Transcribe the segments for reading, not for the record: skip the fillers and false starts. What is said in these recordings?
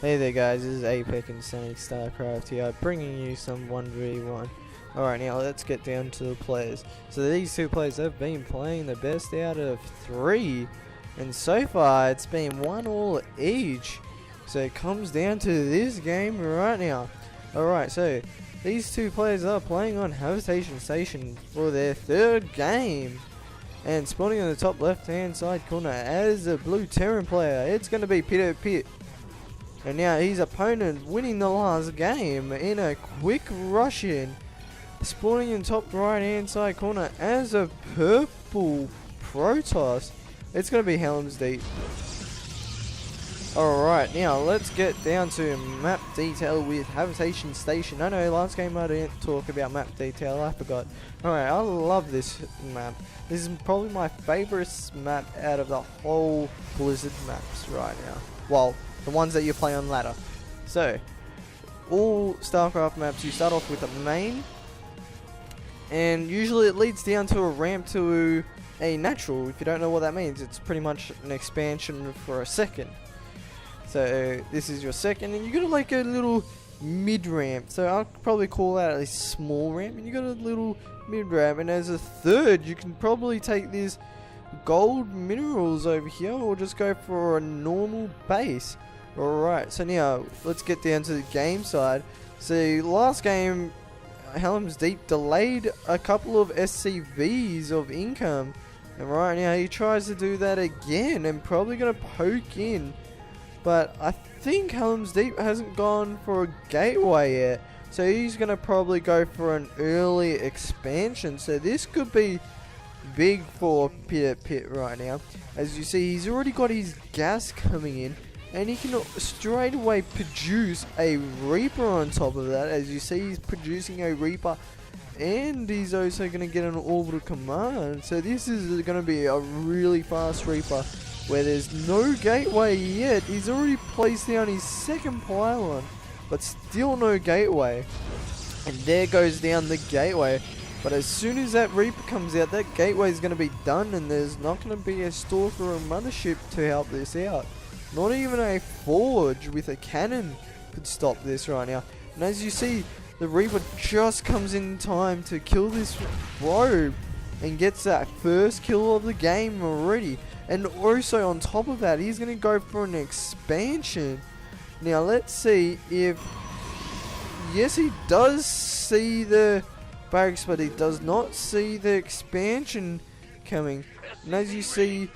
Hey there guys, this is Apex and Sonic Starcraft here, bringing you some 1v1. Alright, now let's get down to the players. So these two players have been playing the best out of 3, and so far it's been 1-1 each. So it comes down to this game right now. Alright, so these two players are playing on Habitation Station for their 3rd game. And spawning on the top left hand side corner as a blue Terran player, it's going to be Pititpit. And now his opponent winning the last game in a quick rush in. Spawning in top right hand side corner as a purple Protoss. It's going to be HelmsDeep. Alright, now let's get down to map detail with Habitation Station. I know last game I didn't talk about map detail, I forgot. Alright, I love this map. This is probably my favourite map out of the whole Blizzard maps right now. Well, the ones that you play on ladder. So, all Starcraft maps, you start off with a main, and usually it leads down to a ramp to a natural. If you don't know what that means, it's pretty much an expansion for a second. So this is your second, and you got like a little mid ramp. So I'll probably call that a small ramp, and you got a little mid ramp. And as a third, you can probably take this gold minerals over here, or just go for a normal base. Alright, so now let's get down to the game side. So last game, HelmsDeep delayed a couple of SCVs of income, and right now he tries to do that again and probably gonna poke in. But I think HelmsDeep hasn't gone for a gateway yet, so he's gonna probably go for an early expansion. So this could be big for Pititpit right now. As you see, he's already got his gas coming in, and he can straight away produce a Reaper on top of that. As you see, he's producing a Reaper, and he's also going to get an orbital command. So this is going to be a really fast Reaper, where there's no gateway yet. He's already placed down his second pylon, but still no gateway. And there goes down the gateway. But as soon as that Reaper comes out, that gateway is going to be done, and there's not going to be a Stalker or a Mothership to help this out. Not even a Forge with a cannon could stop this right now. And as you see, the Reaper just comes in time to kill this probe and gets that first kill of the game already. And also on top of that, he's going to go for an expansion. Now let's see if... Yes, he does see the barracks, but he does not see the expansion coming. And as you see,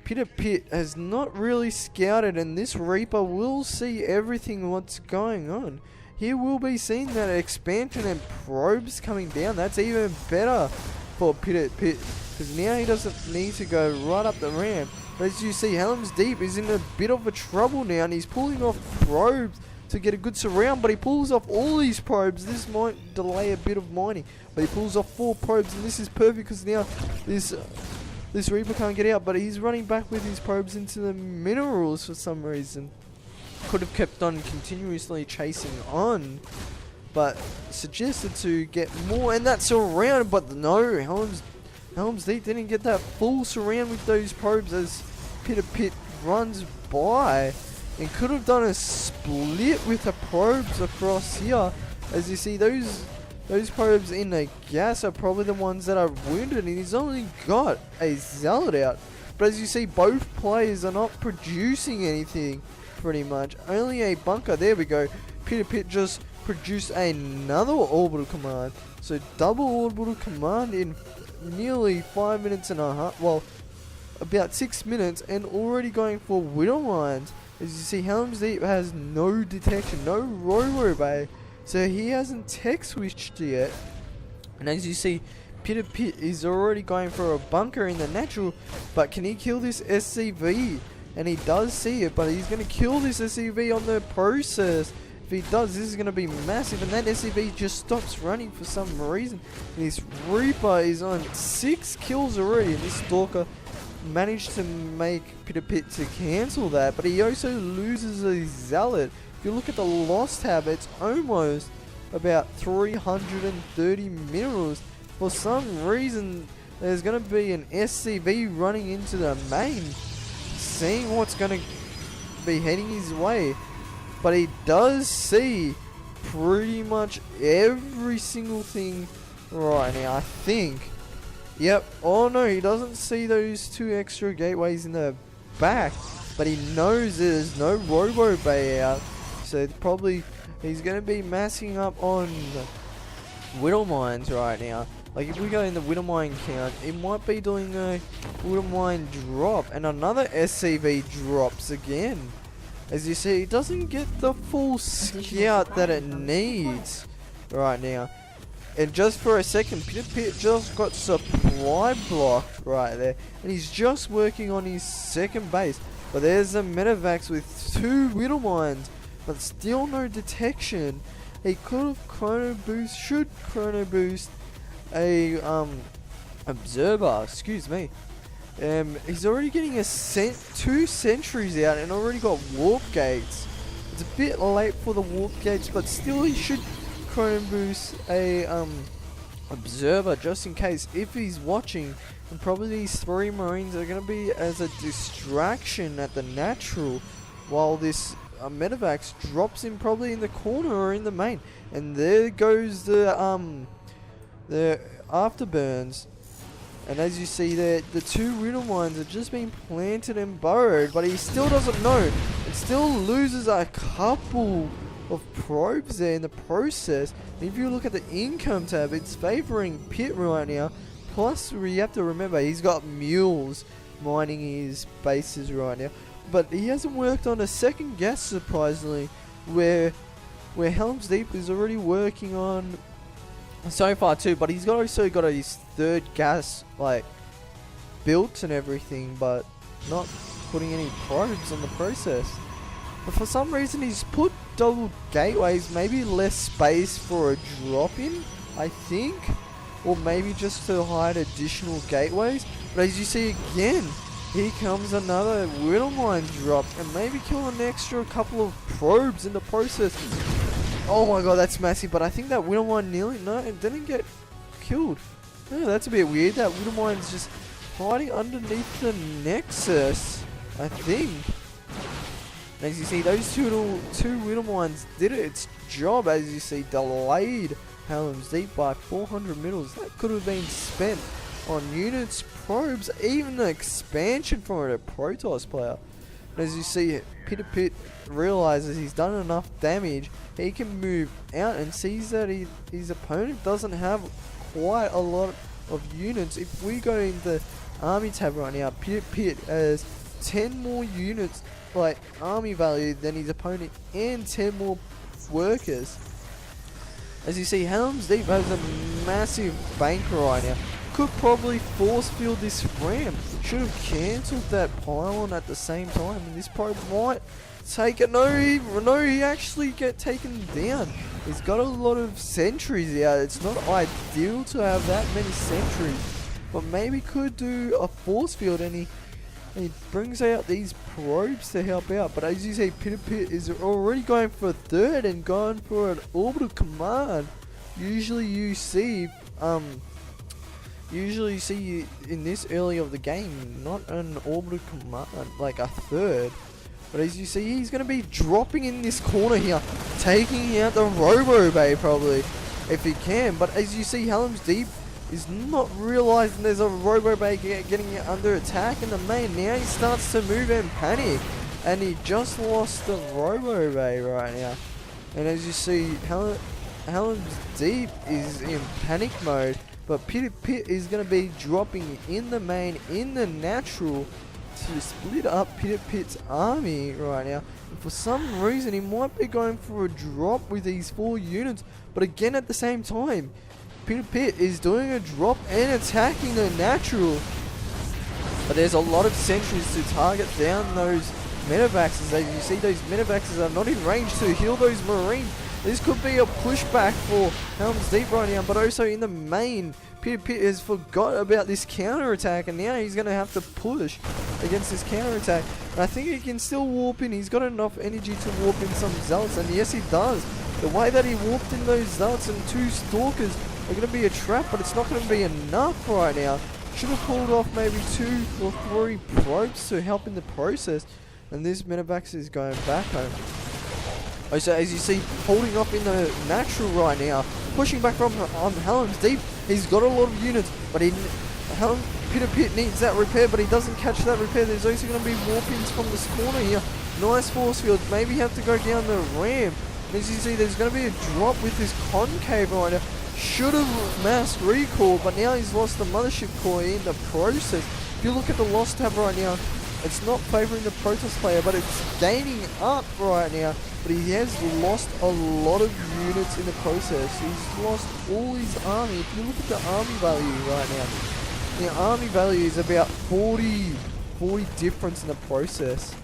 Pititpit has not really scouted, and this Reaper will see everything what's going on. He will be seeing that expansion and probes coming down. That's even better for Pititpit, because now he doesn't need to go right up the ramp. But as you see, HelmsDeep is in a bit of a trouble now, and he's pulling off probes to get a good surround, but he pulls off all these probes. This might delay a bit of mining, but he pulls off 4 probes, and this is perfect because now this Reaper can't get out, but he's running back with his probes into the minerals for some reason. Could have kept on continuously chasing on, but suggested to get more, and that surround, but no, HelmsDeep didn't get that full surround with those probes as Pititpit runs by, and could have done a split with the probes across here. As you see, those probes in the gas are probably the ones that are wounded, and he's only got a Zealot out. But as you see, both players are not producing anything, pretty much. Only a bunker. There we go. Pititpit just produced another orbital command. So double orbital command in nearly 5 minutes and a half. Well, about 6 minutes, and already going for Widow lines. As you see, HelmsDeep has no detection, no Robo Bay. So he hasn't tech switched yet. And as you see, Pititpit is already going for a bunker in the natural. But can he kill this SCV? And he does see it, but he's going to kill this SCV on the process. If he does, this is going to be massive. And that SCV just stops running for some reason. And this Reaper is on 6 kills already. And this Stalker managed to make Pititpit to cancel that. But he also loses a Zealot. If you look at the loss tab, it's almost about 330 minerals. For some reason, there's going to be an SCV running into the main, seeing what's going to be heading his way. but he does see pretty much every single thing right now, I think. Yep. Oh no, he doesn't see those 2 extra gateways in the back, but he knows there's no Robo Bay out, so probably he's going to be massing up on Whittle Mines right now. Like if we go in the Whittle Mine count, it might be doing a Whittle Mine drop, and another SCV drops again. As you see, it doesn't get the full scout that it needs right now. And just for a second, Pititpit just got supply blocked right there, and he's just working on his second base. But there's a Medivacs with 2 Whittle Mines, but still no detection. He could have chrono boost, should chrono boost a observer, excuse me. He's already getting 2 sentries out and already got warp gates. It's a bit late for the warp gates, but still he should chrono boost a observer just in case if he's watching. And probably these 3 Marines are going to be as a distraction at the natural, while this Medivacs drops him probably in the corner or in the main. And there goes the afterburns. And as you see there, the 2 Riddle Mines have just been planted and burrowed, but he still doesn't know. It still loses a couple of probes there in the process. And if you look at the income tab, it's favoring Pit right now. Plus, we have to remember, he's got mules mining his bases right now. But he hasn't worked on a second gas, surprisingly, where HelmsDeep is already working on so far too, but he's also got his 3rd gas like built and everything, but not putting any probes on the process. But for some reason he's put double gateways, maybe less space for a drop in, I think, or maybe just to hide additional gateways. But as you see again, here comes another Whittle Mine drop, and maybe kill an extra couple of probes in the process. Oh my god, that's massive, but I think that Whittle Mine it didn't get killed. Oh, that's a bit weird. That Whittle Mine's just hiding underneath the Nexus, I think. And as you see, those two Whittle Mines did its job, as you see, delayed HelmsDeep by 400 middles. That could have been spent on units, probes, even an expansion from a Protoss player. And as you see, Pititpit realizes he's done enough damage, he can move out and sees that his opponent doesn't have quite a lot of units. If we go in the army tab right now, Pititpit has 10 more units, like army value, than his opponent, and 10 more workers. As you see, HelmsDeep has a massive bank right now. Could probably force field this ram. Should have cancelled that pylon at the same time, and this probe might take it. No, he actually get taken down. He's got a lot of sentries out. It's not ideal to have that many sentries, but maybe could do a force field, and he brings out these probes to help out. But as you see, Pititpit is already going for a 3rd and going for an orbital command. Usually you see in this early of the game, not an orbital command, like a 3rd. But as you see, he's going to be dropping in this corner here, taking out the Robo Bay probably, if he can. But as you see, HelmsDeep is not realizing there's a Robo Bay getting under attack in the main. Now he starts to move and panic, and he just lost the Robo Bay right now. And as you see, HelmsDeep is in panic mode, but Pititpit is going to be dropping in the main, in the natural, to split up Pititpit's army right now. And for some reason, he might be going for a drop with these 4 units, but again at the same time, Pititpit is doing a drop and attacking the natural. But there's a lot of sentries to target down those Medivacs. As you see, those Medivacs are not in range to heal those Marines. This could be a pushback for HelmsDeep right now, but also in the main, Pititpit has forgot about this counter attack, and now he's going to have to push against this counter attack. And I think he can still warp in. He's got enough energy to warp in some Zealots, and yes, he does. The way that he warped in those Zealots and 2 Stalkers are going to be a trap, but it's not going to be enough right now. Should have pulled off maybe 2 or 3 probes to help in the process, and this Medivacs is going back home. Oh, so as you see, holding up in the natural right now, pushing back from HelmsDeep. He's got a lot of units, but Pititpit needs that repair, but he doesn't catch that repair. There's also going to be warp-ins from this corner here. Nice force field. Maybe have to go down the ramp. As you see, there's going to be a drop with this concave right now. Should have mass recall, but now he's lost the mothership core in the process. If you look at the loss tab right now, it's not favouring the Protoss player, but it's gaining up right now. But he has lost a lot of units in the process. He's lost all his army. If you look at the army value right now, the army value is about 40 difference in the process.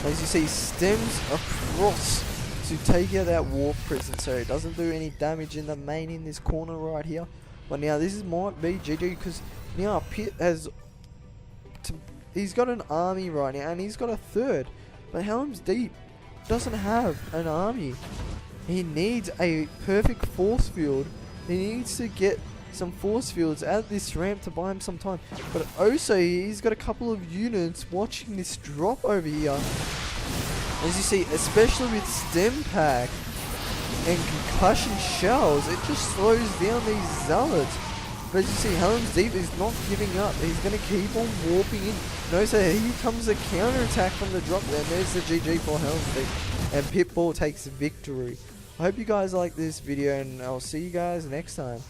As you see, stems across to take out that warp prison, so it doesn't do any damage in the main in this corner right here. But now this might be GG, because now Pit has he's got an army right now and he's got a third, but HelmsDeep doesn't have an army. He needs a perfect force field. He needs to get some force fields at this ramp to buy him some time, but also he's got a couple of units watching this drop over here. As you see, especially with stem pack and concussion shells, it just slows down these zealots. But as you see, HelmsDeep is not giving up. He's going to keep on warping in. So here comes a counter attack from the drop there. And there's the GG for HelmsDeep, and Pitbull takes victory. I hope you guys like this video, and I'll see you guys next time.